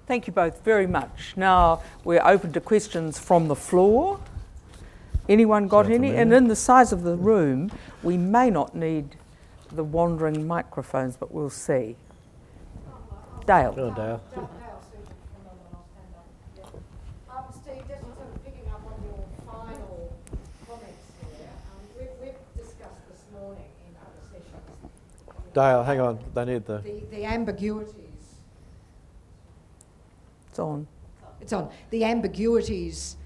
Thank you both very much. Now we're open to questions from the floor. Anyone got any? And in the size of the room, we may not need the wandering microphones, but we'll see. Dale. Go on, Dale. Steve, just sort of picking up on your final comments here, we've discussed this morning in other sessions. Dale, hang on, they need the ambiguities. It's on. It's on. The ambiguities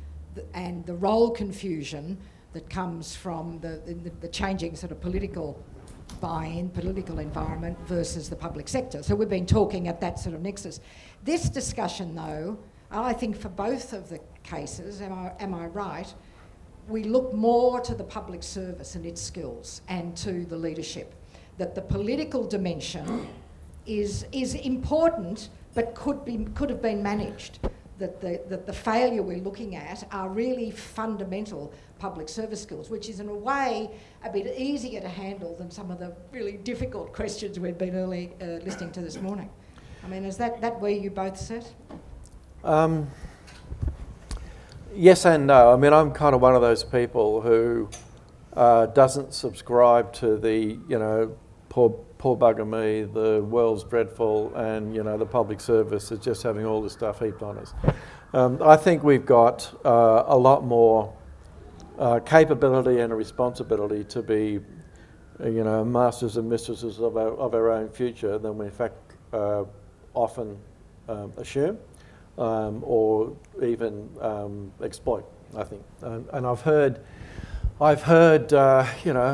and the role confusion that comes from the changing sort of political buy-in, political environment versus the public sector. So we've been talking at that sort of nexus. This discussion, though, I think for both of the cases, am I right, we look more to the public service and its skills and to the leadership. That the political dimension is important, but could have been managed. That the failure we're looking at are really fundamental public service skills, which is in a way a bit easier to handle than some of the really difficult questions we've been listening to this morning. I mean, is that where you both sit? Yes and no. I mean, I'm kind of one of those people who doesn't subscribe to the, poor bugger me, the world's dreadful, and, the public service is just having all this stuff heaped on us. I think we've got a lot more capability and a responsibility to be, masters and mistresses of our own future than we in fact often assume or even exploit, I think. And I've heard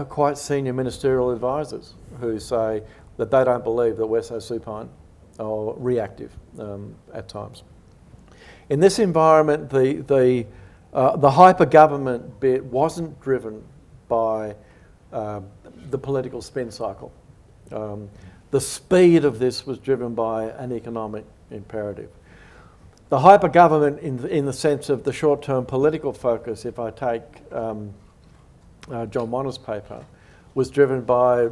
quite senior ministerial advisors who say that they don't believe that we're so supine or reactive at times. In this environment, the hyper-government bit wasn't driven by the political spin cycle. The speed of this was driven by an economic imperative. The hyper-government in the sense of the short-term political focus, if I take John Wanner's paper, was driven by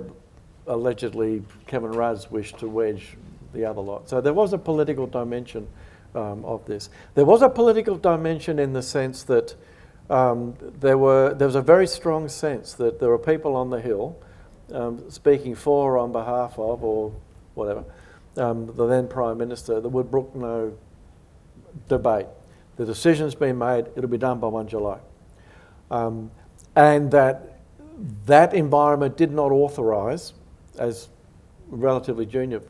allegedly Kevin Rudd's wish to wedge the other lot. So there was a political dimension of this. There was a political dimension in the sense that there was a very strong sense that there were people on the Hill speaking for or on behalf of, or whatever, the then Prime Minister, that would brook no debate. The decision's been made, it'll be done by 1 July. And that environment did not authorise, as relatively junior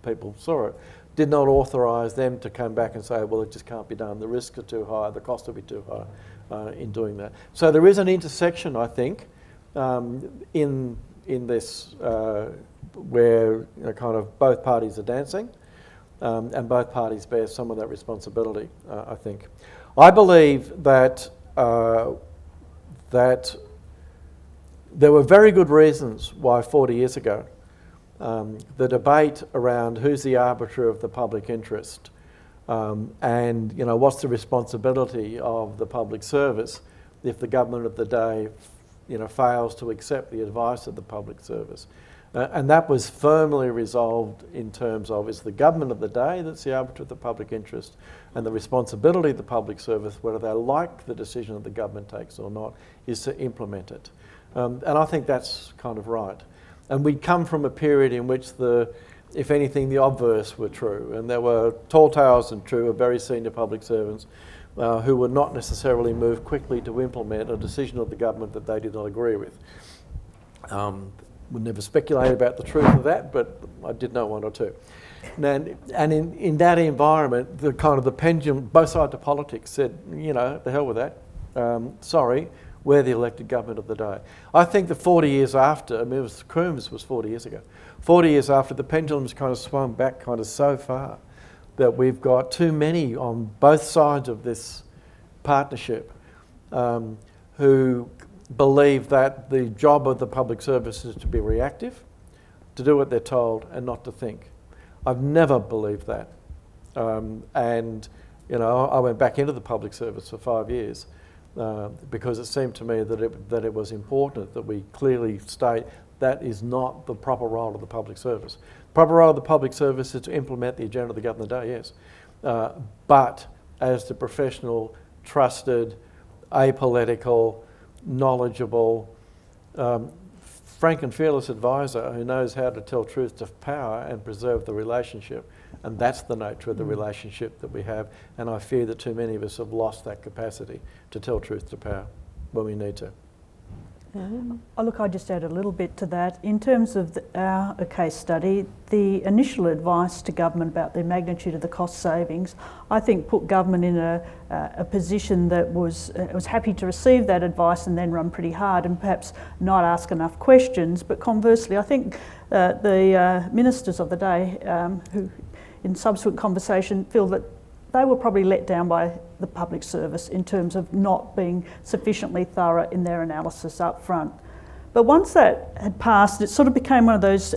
people saw it, did not authorise them to come back and say, well, it just can't be done. The risks are too high, the cost will be too high in doing that. So there is an intersection, I think, in this where kind of both parties are dancing and both parties bear some of that responsibility, I think. I believe that that there were very good reasons why 40 years ago the debate around who's the arbiter of the public interest and what's the responsibility of the public service if the government of the day fails to accept the advice of the public service. And that was firmly resolved in terms of is the government of the day that's the arbiter of the public interest, and the responsibility of the public service, whether they like the decision that the government takes or not, is to implement it. And I think that's kind of right. And we'd come from a period in which if anything, the obverse were true, and there were tall tales and true of very senior public servants who would not necessarily move quickly to implement a decision of the government that they did not agree with. Would never speculate about the truth of that, but I did know one or two. And in that environment, the kind of the pendulum, both sides of politics said, the hell with that. Sorry, we're the elected government of the day. I think that 40 years after, Coombs was 40 years ago, 40 years after, the pendulum's kind of swung back kind of so far that we've got too many on both sides of this partnership who believe that the job of the public service is to be reactive, to do what they're told and not to think. I've never believed that. I went back into the public service for 5 years because it seemed to me that it was important that we clearly state that is not the proper role of the public service. The proper role of the public service is to implement the agenda of the government of the day, yes. but as the professional, trusted, apolitical, knowledgeable, frank and fearless advisor who knows how to tell truth to power and preserve the relationship. And that's the nature of the relationship that we have. And I fear that too many of us have lost that capacity to tell truth to power when we need to. Oh, look, I'll just add a little bit to that. In terms of our case study, the initial advice to government about the magnitude of the cost savings, I think put government in a position that was happy to receive that advice and then run pretty hard and perhaps not ask enough questions. But conversely, I think the ministers of the day, who in subsequent conversation feel that they were probably let down by the public service in terms of not being sufficiently thorough in their analysis up front. But once that had passed, it sort of became one of those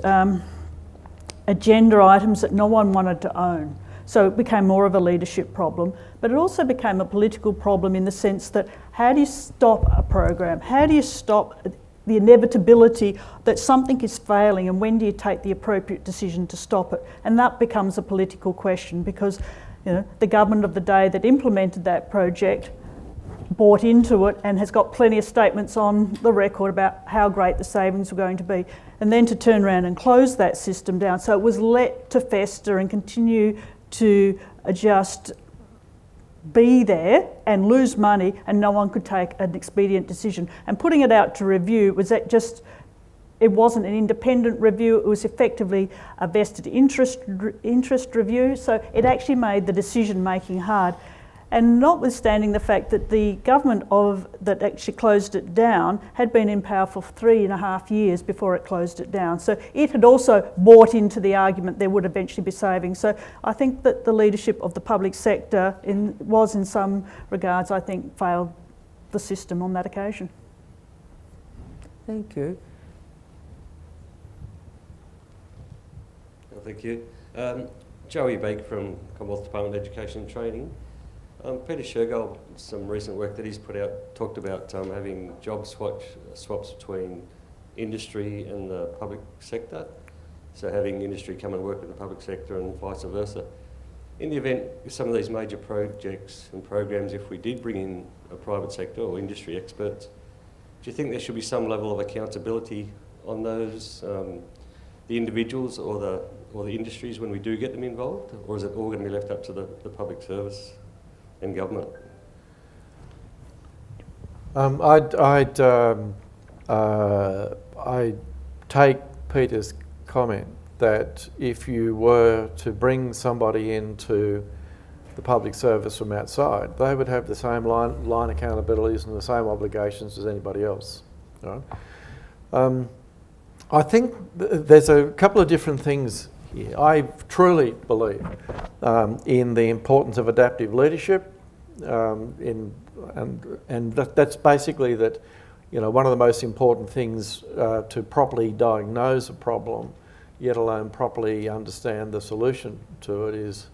agenda items that no one wanted to own. So it became more of a leadership problem, but it also became a political problem in the sense that how do you stop a program? How do you stop the inevitability that something is failing, and when do you take the appropriate decision to stop it? And that becomes a political question because the government of the day that implemented that project bought into it and has got plenty of statements on the record about how great the savings were going to be, and then to turn around and close that system down. So it was let to fester and continue to just be there and lose money, and no one could take an expedient decision. And putting it out to review was that just... It wasn't an independent review, it was effectively a vested interest review, so it actually made the decision making hard. And notwithstanding the fact that the government that actually closed it down had been in power for 3.5 years before it closed it down. So it had also bought into the argument there would eventually be savings. So I think that the leadership of the public sector was in some regards, I think, failed the system on that occasion. Thank you. Thank you. Joey Baker from Commonwealth Department of Education and Training. Peter Shergold, some recent work that he's put out, talked about having job swaps between industry and the public sector. So having industry come and work with the public sector and vice versa. In the event some of these major projects and programs, if we did bring in a private sector or industry experts, do you think there should be some level of accountability on those, the individuals or the industries when we do get them involved, or is it all going to be left up to the public service and government? I take Peter's comment that if you were to bring somebody into the public service from outside, they would have the same line accountabilities and the same obligations as anybody else. Right? I think there's a couple of different things here. I truly believe in the importance of adaptive leadership, and that's basically that, one of the most important things to properly diagnose a problem, yet alone properly understand the solution to it, is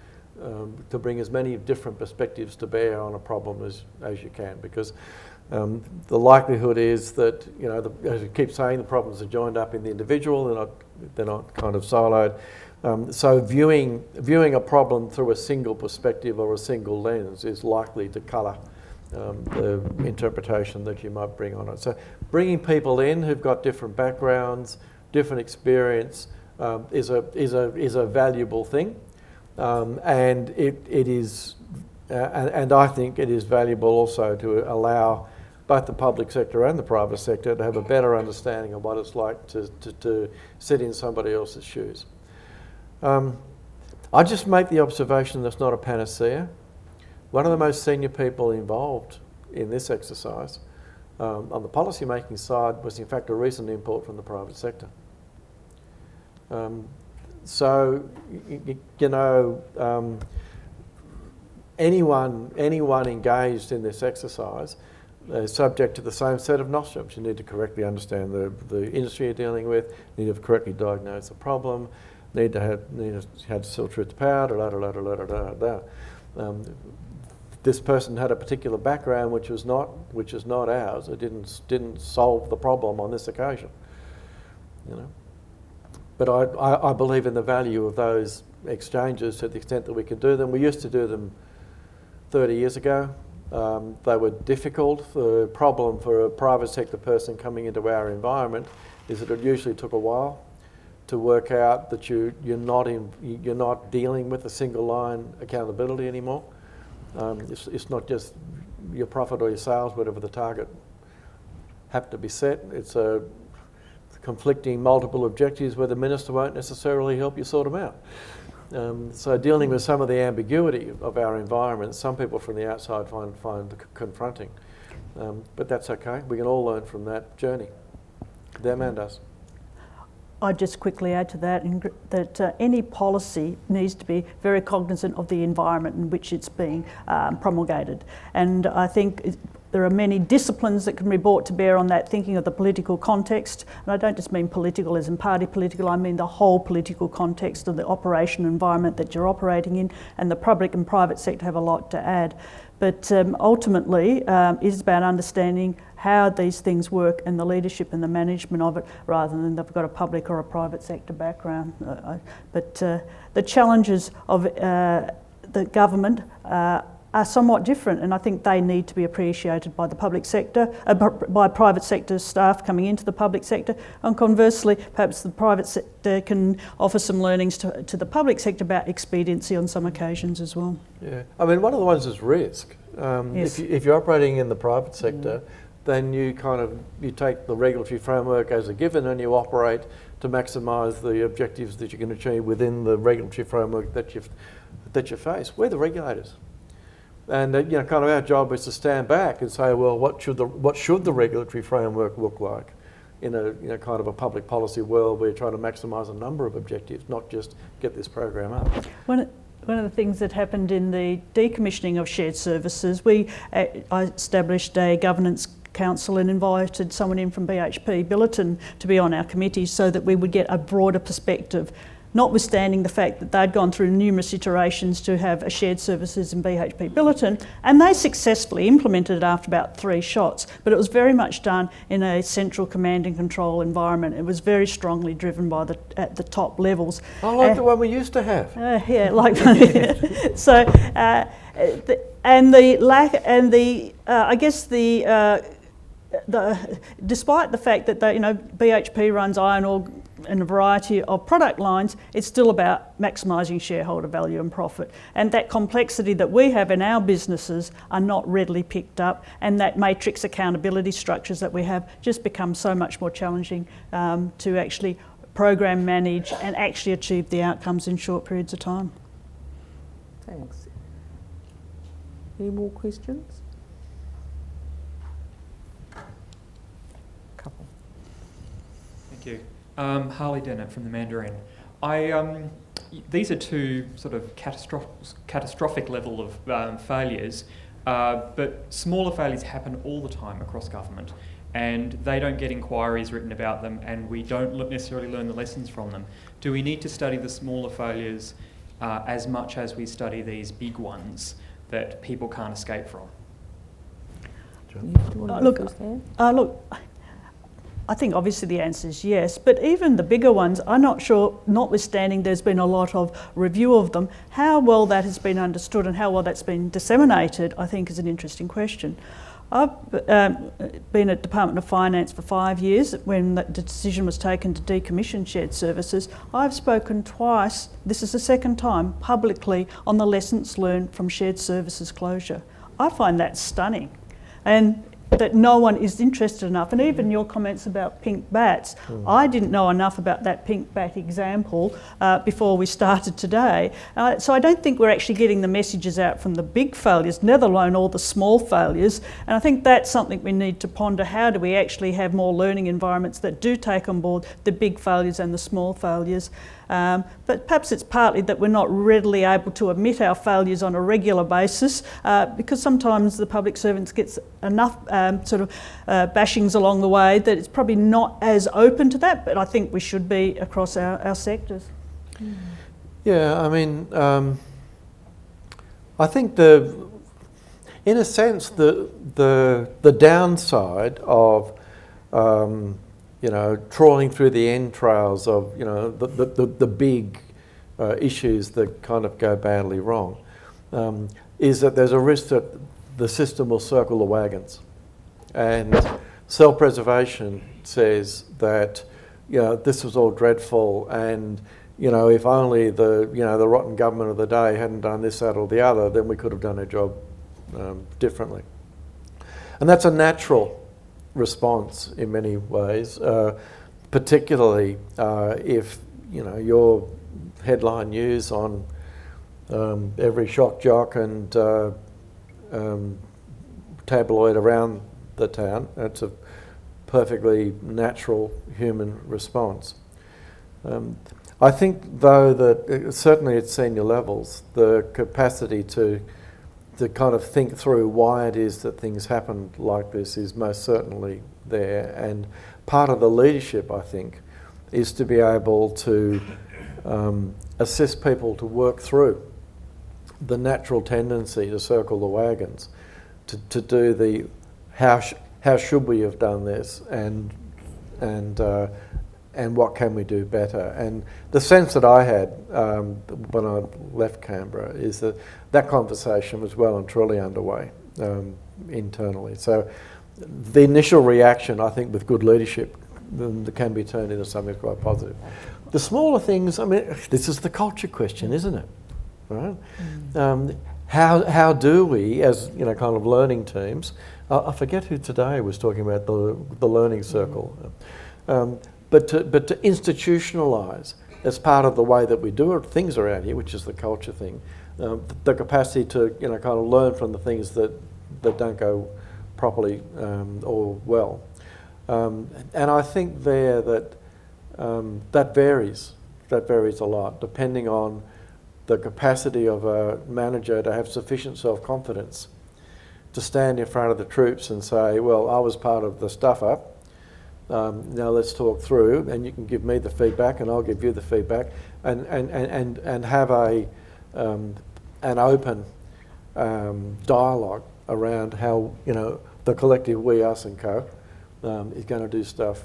to bring as many different perspectives to bear on a problem as you can, because the likelihood is that, as you keep saying, the problems are joined up in the individual, they're not kind of siloed. So viewing a problem through a single perspective or a single lens is likely to colour the interpretation that you might bring on it. So bringing people in who've got different backgrounds, different experience is a valuable thing, and it is, and I think it is valuable also to allow both the public sector and the private sector to have a better understanding of what it's like to sit in somebody else's shoes. I just make the observation that's not a panacea. One of the most senior people involved in this exercise on the policy making side was in fact a recent import from the private sector. Anyone engaged in this exercise is subject to the same set of nostrums. You need to correctly understand the industry you're dealing with, you need to correctly diagnose the problem, need to have to truth to power, this person had a particular background which is not ours. It didn't solve the problem on this occasion. But I believe in the value of those exchanges to the extent that we can do them. We used to do them 30 years ago. They were difficult. The problem for a private sector person coming into our environment is that it usually took a while to work out that you're not dealing with a single line accountability anymore. It's not just your profit or your sales, whatever the target have to be set. It's a conflicting multiple objectives where the minister won't necessarily help you sort them out. So dealing with some of the ambiguity of our environment, some people from the outside find confronting. But that's okay. We can all learn from that journey, them and us. I'd just quickly add to that that any policy needs to be very cognizant of the environment in which it's being promulgated. And I think there are many disciplines that can be brought to bear on that, thinking of the political context. And I don't just mean political as in party political, I mean the whole political context of the operation environment that you're operating in, and the public and private sector have a lot to add. But ultimately, it's about understanding how these things work and the leadership and the management of it, rather than they've got a public or a private sector background. But the challenges of the government are somewhat different, and I think they need to be appreciated by the public sector, by private sector staff coming into the public sector, and conversely, perhaps the private sector can offer some learnings to the public sector about expediency on some occasions as well. Yeah, I mean, one of the ones is risk. Yes. If you're operating in the private sector, then you take the regulatory framework as a given and you operate to maximise the objectives that you can achieve within the regulatory framework that you face. We're the regulators. And kind of our job is to stand back and say, well, what should the regulatory framework look like in a kind of a public policy world where you're trying to maximise a number of objectives, not just get this program up. One of the things that happened in the decommissioning of shared services, I established a governance council and invited someone in from BHP Billiton to be on our committee so that we would get a broader perspective, notwithstanding the fact that they'd gone through numerous iterations to have a shared services in BHP Billiton, and they successfully implemented it after about 3 shots, but it was very much done in a central command and control environment. It was very strongly driven at the top levels. I like the one we used to have. Yeah, like so, despite the fact that BHP runs iron ore and a variety of product lines, it's still about maximising shareholder value and profit. And that complexity that we have in our businesses are not readily picked up, and that matrix accountability structures that we have just become so much more challenging to actually program, manage and actually achieve the outcomes in short periods of time. Thanks. Any more questions? Couple. Thank you. Harley Dennett from the Mandarin. These are two sort of catastrophic level of failures, but smaller failures happen all the time across government, and they don't get inquiries written about them, and we don't necessarily learn the lessons from them. Do we need to study the smaller failures as much as we study these big ones that people can't escape from? Look, I think obviously the answer is yes, but even the bigger ones, I'm not sure, notwithstanding there's been a lot of review of them, how well that has been understood and how well that's been disseminated, I think is an interesting question. I've been at Department of Finance for 5 years when the decision was taken to decommission shared services. I've spoken twice, this is the second time, publicly on the lessons learned from shared services closure. I find that stunning. And that no one is interested enough. And even your comments about pink bats, I didn't know enough about that pink bat example before we started today. So I don't think we're actually getting the messages out from the big failures, let alone all the small failures. And I think that's something we need to ponder. How do we actually have more learning environments that do take on board the big failures and the small failures? But perhaps it's partly that we're not readily able to admit our failures on a regular basis because sometimes the public servants gets enough bashings along the way that it's probably not as open to that, but I think we should be across our sectors. Yeah, I mean, I think in a sense, the downside of trawling through the entrails of the big issues that kind of go badly wrong, is that there's a risk that the system will circle the wagons. And self-preservation says that, this was all dreadful, and if only the rotten government of the day hadn't done this, that, or the other, then we could have done our job differently. And that's a natural response in many ways, particularly if your headline news on every shock jock and tabloid around the town. That's a perfectly natural human response. I think, though, that certainly at senior levels, the capacity to kind of think through why it is that things happen like this is most certainly there. And part of the leadership, I think, is to be able to assist people to work through the natural tendency to circle the wagons, to do the how should we have done this, and what can we do better. And the sense that I had when I left Canberra is that conversation was well and truly underway internally. So the initial reaction, I think, with good leadership, can be turned into something quite positive. The smaller things, this is the culture question, isn't it? Right? How do we, as kind of learning teams, I forget who today was talking about the learning circle, but to institutionalise as part of the way that we do things around here, which is the culture thing, the capacity to kind of learn from the things that don't go properly or well, and I think there that that varies a lot depending on the capacity of a manager to have sufficient self-confidence to stand in front of the troops and say, well, I was part of the stuff up, now let's talk through, and you can give me the feedback and I'll give you the feedback, and have an open dialogue around how the collective we, us and co is going to do stuff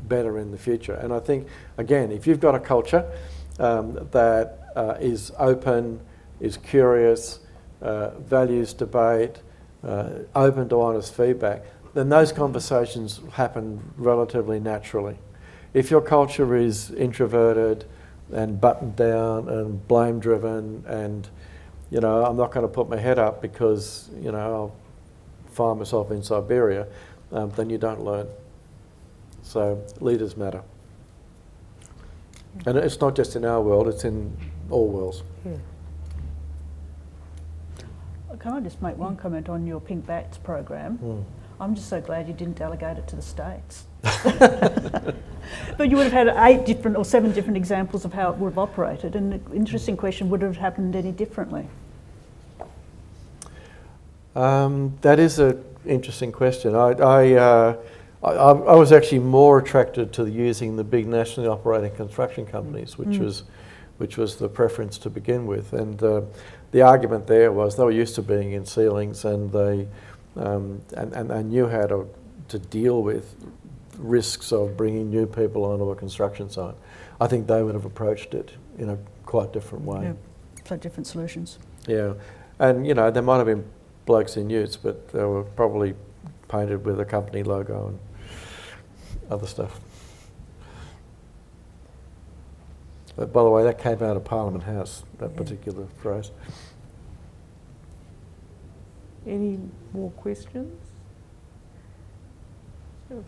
better in the future. And I think, again, if you've got a culture that is open, is curious, values debate, open to honest feedback, then those conversations happen relatively naturally. If your culture is introverted and buttoned down and blame driven and I'm not going to put my head up because I'll find myself in Siberia, then you don't learn. So leaders matter. And it's not just in our world, it's in all worlds. Yeah. Can I just make one comment on your Pink Bats program? I'm just so glad you didn't delegate it to the States. But you would have had 8 different or 7 different examples of how it would have operated, and the interesting question, would it have happened any differently? That is an interesting question. I was actually more attracted to using the big nationally operating construction companies, which was the preference to begin with. And the argument there was they were used to being in ceilings, and they knew how to deal with risks of bringing new people onto a construction site. I think they would have approached it in a quite different way. Yeah, so different solutions. Yeah, and there might have been blokes in utes, but they were probably painted with a company logo and other stuff. But by the way, that came out of Parliament House, that particular phrase. Any more questions? Sure.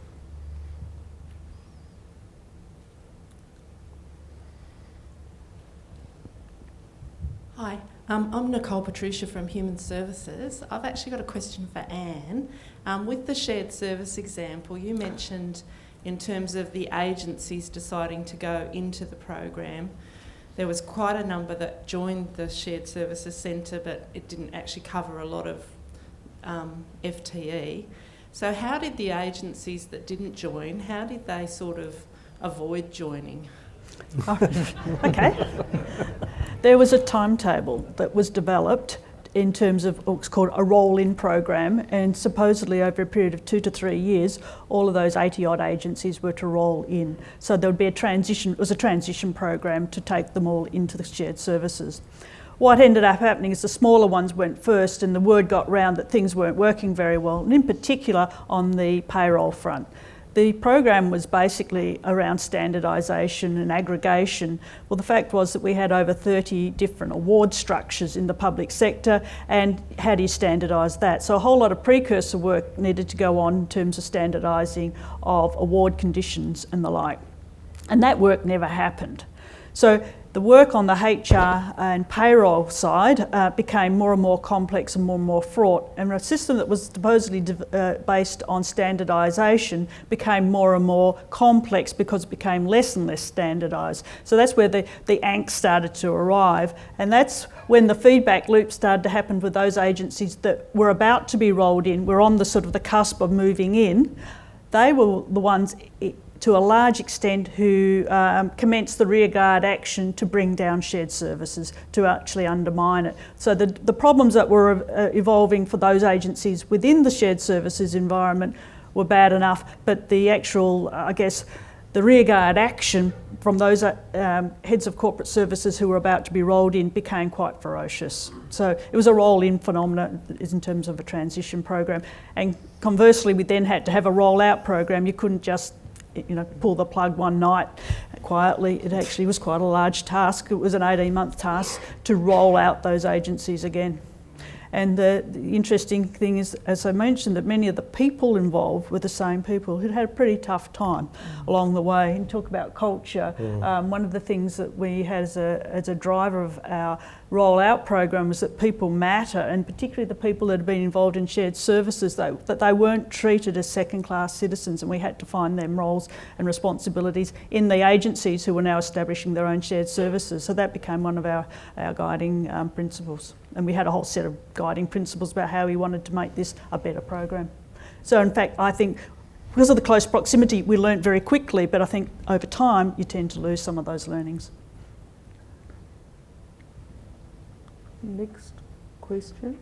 Hi, I'm Nicole Patricia from Human Services. I've actually got a question for Anne. With the shared service example, you mentioned in terms of the agencies deciding to go into the program, there was quite a number that joined the Shared Services Centre, but it didn't actually cover a lot of FTE. So how did the agencies that didn't join, how did they sort of avoid joining? Okay. There was a timetable that was developed in terms of what's called a roll-in program, and supposedly over a period of 2 to 3 years, all of those 80-odd agencies were to roll in. So there would be a transition, it was a transition program to take them all into the shared services. What ended up happening is the smaller ones went first, and the word got round that things weren't working very well, and in particular on the payroll front. The program was basically around standardisation and aggregation. Well, the fact was that we had over 30 different award structures in the public sector, and how do you standardise that? So a whole lot of precursor work needed to go on in terms of standardising of award conditions and the like. And that work never happened. So the work on the HR and payroll side became more and more complex and more fraught, and a system that was supposedly based on standardisation became more and more complex because it became less and less standardised. So that's where the angst started to arrive, and that's when the feedback loop started to happen with those agencies that were about to be rolled in, were on the sort of the cusp of moving in. They were the ones to a large extent who commenced the rearguard action to bring down shared services, to actually undermine it. So the problems that were evolving for those agencies within the shared services environment were bad enough, but the actual, I guess, the rearguard action from those heads of corporate services who were about to be rolled in became quite ferocious. So it was a roll-in phenomenon in terms of a transition program. And conversely, we then had to have a roll-out program. You couldn't just pull the plug one night quietly. It actually was quite a large task. It was an 18-month task to roll out those agencies again. And the interesting thing is, as I mentioned, that many of the people involved were the same people who'd had a pretty tough time along the way. And talk about culture, one of the things that we had as a driver of our roll-out program was that people matter, and particularly the people that had been involved in shared services, that they weren't treated as second-class citizens, and we had to find them roles and responsibilities in the agencies who were now establishing their own shared services. So that became one of our guiding principles. And we had a whole set of guiding principles about how we wanted to make this a better program. So in fact, I think because of the close proximity, we learnt very quickly, but I think over time, you tend to lose some of those learnings. Next question.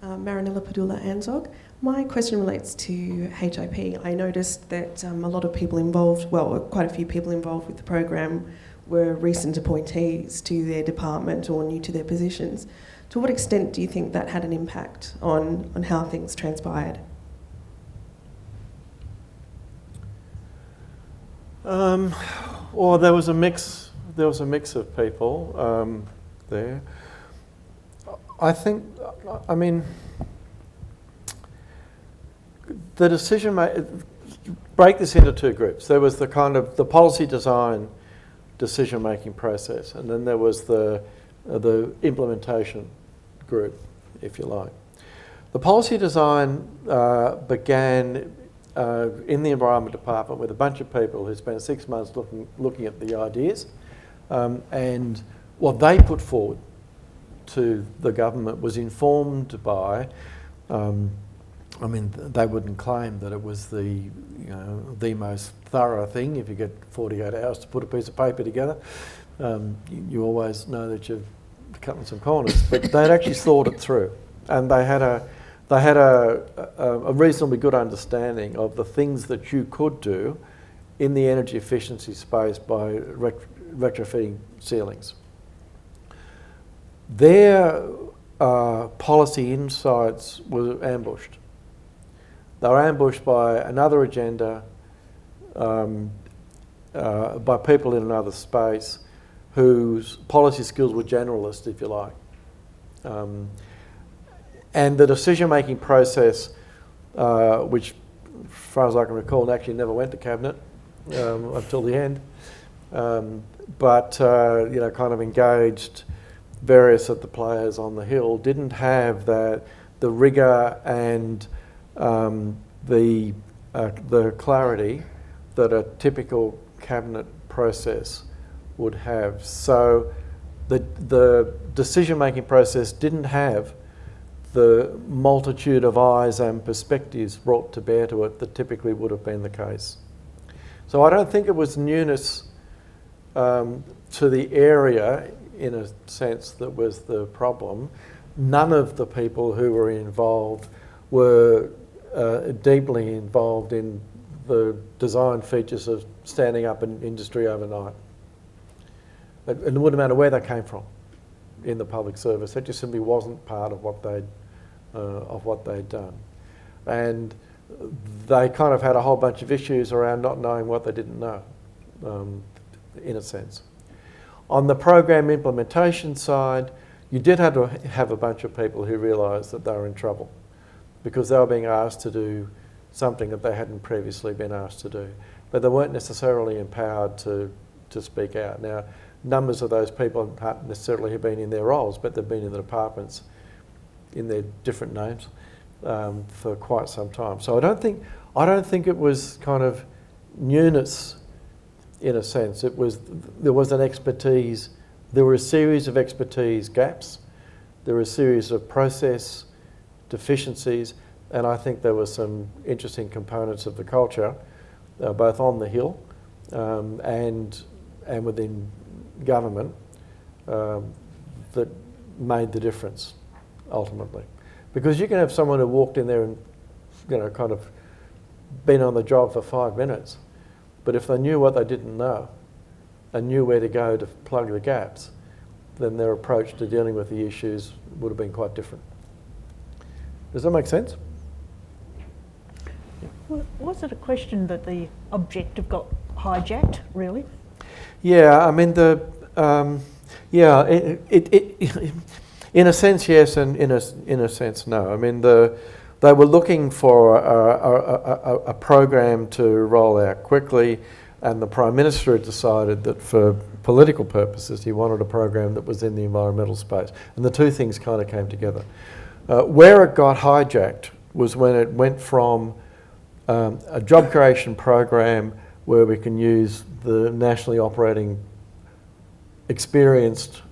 Marinella Padula, ANZSOG. My question relates to HIP. I noticed that a lot of people involved, well, quite a few people involved with the program were recent appointees to their department or new to their positions. To what extent do you think that had an impact on how things transpired? Well, there was a mix. There was a mix of people there. I think. I mean, the decision break this into two groups. There was the kind of the policy design decision-making process, and then there was the implementation group, if you like. The policy design began in the Environment Department with a bunch of people who spent 6 months looking at the ideas, and what they put forward to the government was informed by. I mean, they wouldn't claim that it was the most thorough thing. If you get 48 hours to put a piece of paper together, you always know that you're cutting some corners. But they'd actually thought it through, and they had a reasonably good understanding of the things that you could do in the energy efficiency space by retrofitting ceilings. Their policy insights were ambushed. They were ambushed by another agenda, by people in another space whose policy skills were generalist, if you like. And the decision-making process, which, as far as I can recall, actually never went to Cabinet until the end, but kind of engaged various of the players on the Hill, didn't have the rigour and the clarity that a typical Cabinet process would have. So the decision-making process didn't have the multitude of eyes and perspectives brought to bear to it that typically would have been the case. So I don't think it was newness to the area, in a sense, that was the problem. None of the people who were involved were deeply involved in the design features of standing up an industry overnight. It wouldn't matter where they came from in the public service. It just simply wasn't part of what they'd done. And they kind of had a whole bunch of issues around not knowing what they didn't know, in a sense. On the program implementation side, you did have to have a bunch of people who realised that they were in trouble because they were being asked to do something that they hadn't previously been asked to do. But they weren't necessarily empowered to speak out. Now, numbers of those people haven't necessarily have been in their roles, but they've been in the departments in their different names for quite some time. So I don't think it was kind of newness in a sense. There was an expertise. There were a series of expertise gaps. There were a series of process deficiencies, and I think there were some interesting components of the culture, both on the Hill and within government, that made the difference ultimately. Because you can have someone who walked in there and, kind of been on the job for 5 minutes, but if they knew what they didn't know and knew where to go to plug the gaps, then their approach to dealing with the issues would have been quite different. Does that make sense? Well, was it a question that the objective got hijacked, really? Yeah, I mean in a sense yes, and in a sense no. I mean they were looking for a program to roll out quickly, and the Prime Minister had decided that for political purposes he wanted a program that was in the environmental space, and the two things kind of came together. Where it got hijacked was when it went from a job creation program where we can use the nationally operating experienced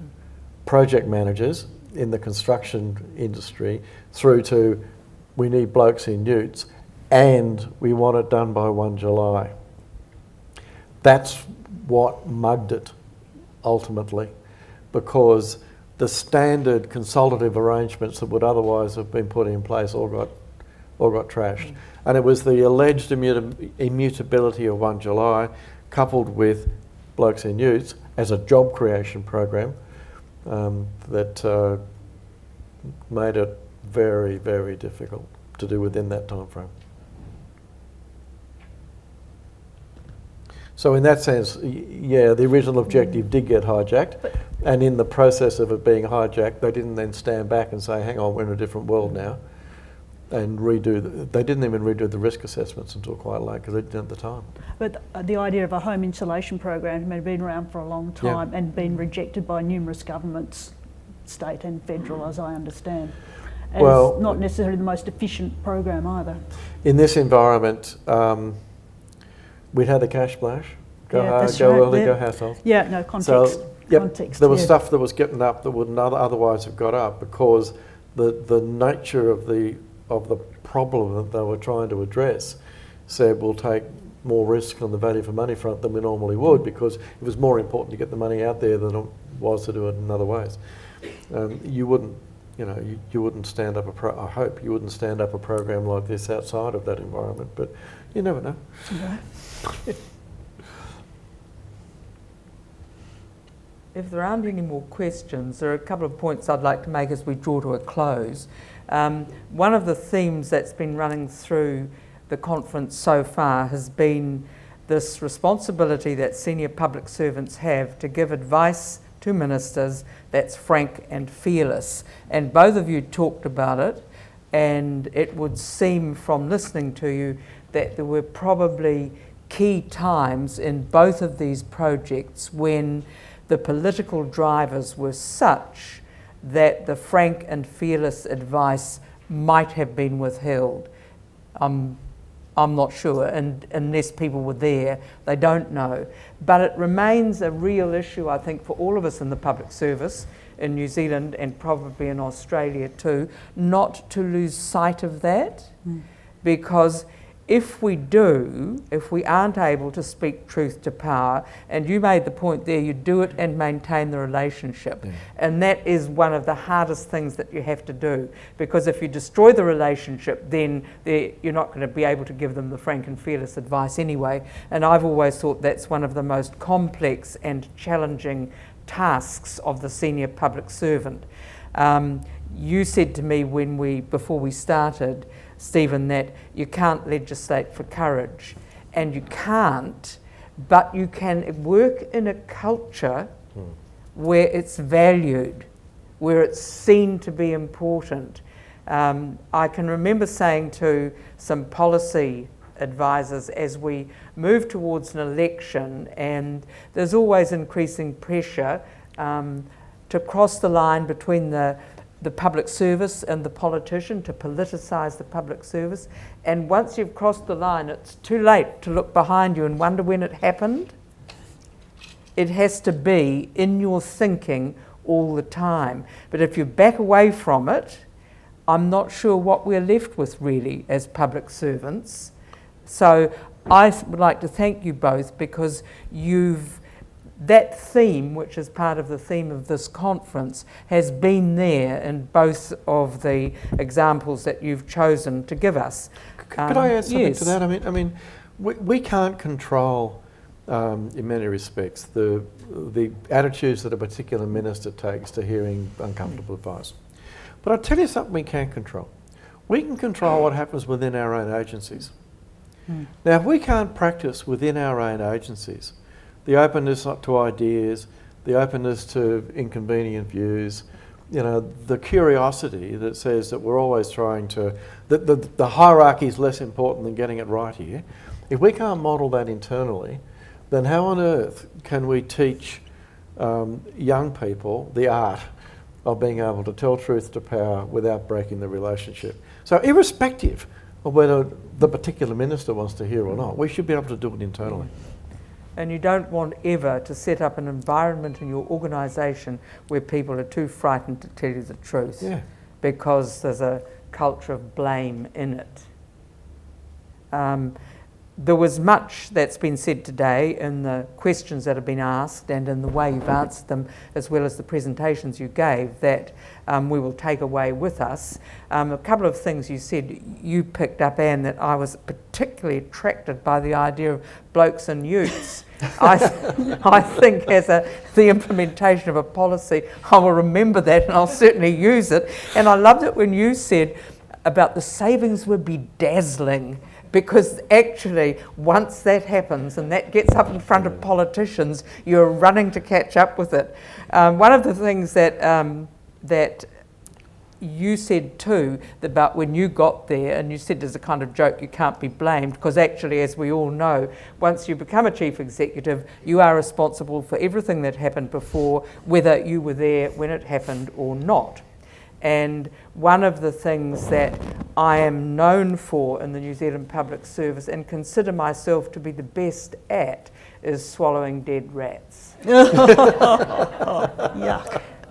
project managers in the construction industry through to we need blokes in utes and we want it done by 1 July. That's what mugged it ultimately, because the standard consultative arrangements that would otherwise have been put in place all got trashed. And it was the alleged immutability of 1 July coupled with blokes in utes as a job creation program that made it very, very difficult to do within that time frame. So in that sense, yeah, the original objective did get hijacked, and in the process of it being hijacked, they didn't then stand back and say, hang on, we're in a different world now, and they didn't even redo the risk assessments until quite late, because they didn't at the time. But the idea of a home insulation program had been around for a long time and been rejected by numerous governments, state and federal, as I understand. As not necessarily the most efficient program either. In this environment, we'd had the cash splash, go hard, go early, go household. Yeah, no, context. So, context, there was stuff that was getting up that wouldn't otherwise have got up, because the nature of the problem that they were trying to address said we'll take more risk on the value for money front than we normally would, because it was more important to get the money out there than it was to do it in other ways. You wouldn't stand up I hope you wouldn't stand up a program like this outside of that environment, but you never know. Right. If there aren't any more questions, there are a couple of points I'd like to make as we draw to a close. One of the themes that's been running through the conference so far has been this responsibility that senior public servants have to give advice to ministers that's frank and fearless. And both of you talked about it, and it would seem from listening to you that there were probably key times in both of these projects when the political drivers were such that the frank and fearless advice might have been withheld. I'm not sure, and unless people were there, they don't know. But it remains a real issue, I think, for all of us in the public service in New Zealand and probably in Australia too, not to lose sight of that, because if we aren't able to speak truth to power, and you made the point there, you do it and maintain the relationship. Yeah. And that is one of the hardest things that you have to do, because if you destroy the relationship, then you're not going to be able to give them the frank and fearless advice anyway. And I've always thought that's one of the most complex and challenging tasks of the senior public servant. You said to me before we started, Stephen, that you can't legislate for courage, and you can't, but you can work in a culture where it's valued, where it's seen to be important. I can remember saying to some policy advisors as we move towards an election, and there's always increasing pressure to cross the line between the public service and the politician, to politicise the public service. And once you've crossed the line, it's too late to look behind you and wonder when it happened. It has to be in your thinking all the time. But if you back away from it, I'm not sure what we're left with really as public servants. So I would like to thank you both, because that theme, which is part of the theme of this conference, has been there in both of the examples that you've chosen to give us. Could I add something yes. to that? I mean, we can't control, in many respects, the attitudes that a particular minister takes to hearing uncomfortable advice. But I'll tell you something we can control. We can control what happens within our own agencies. Now, if we can't practice within our own agencies the openness to ideas, the openness to inconvenient views, the curiosity that says that we're always trying to, the hierarchy is less important than getting it right here. If we can't model that internally, then how on earth can we teach young people the art of being able to tell truth to power without breaking the relationship? So irrespective of whether the particular minister wants to hear or not, we should be able to do it internally. And you don't want ever to set up an environment in your organisation where people are too frightened to tell you the truth, because there's a culture of blame in it. There was much that's been said today in the questions that have been asked and in the way you've answered them, as well as the presentations you gave, that we will take away with us. A couple of things you said, you picked up, Anne, that I was particularly attracted by the idea of blokes and utes. I think as the implementation of a policy, I will remember that and I'll certainly use it. And I loved it when you said about the savings would be dazzling, because actually once that happens and that gets up in front of politicians, you're running to catch up with it. One of the things that you said too, about when you got there, and you said as a kind of joke, you can't be blamed, because actually, as we all know, once you become a chief executive, you are responsible for everything that happened before, whether you were there when it happened or not. And one of the things that I am known for in the New Zealand Public Service, and consider myself to be the best at, is swallowing dead rats. Yuck.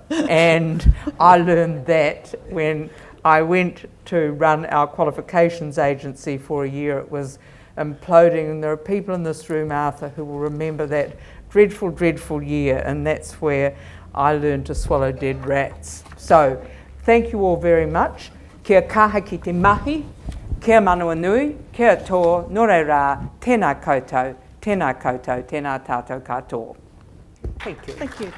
And I learned that when I went to run our qualifications agency for a year. It was imploding, and there are people in this room, Arthur, who will remember that dreadful, dreadful year, and that's where I learned to swallow dead rats. So, thank you all very much. Kia kaha ki te mahi, kia manawa nui, kia tō, nore rā, tēnā koutou, tēnā tātou katoa. Thank you. Thank you.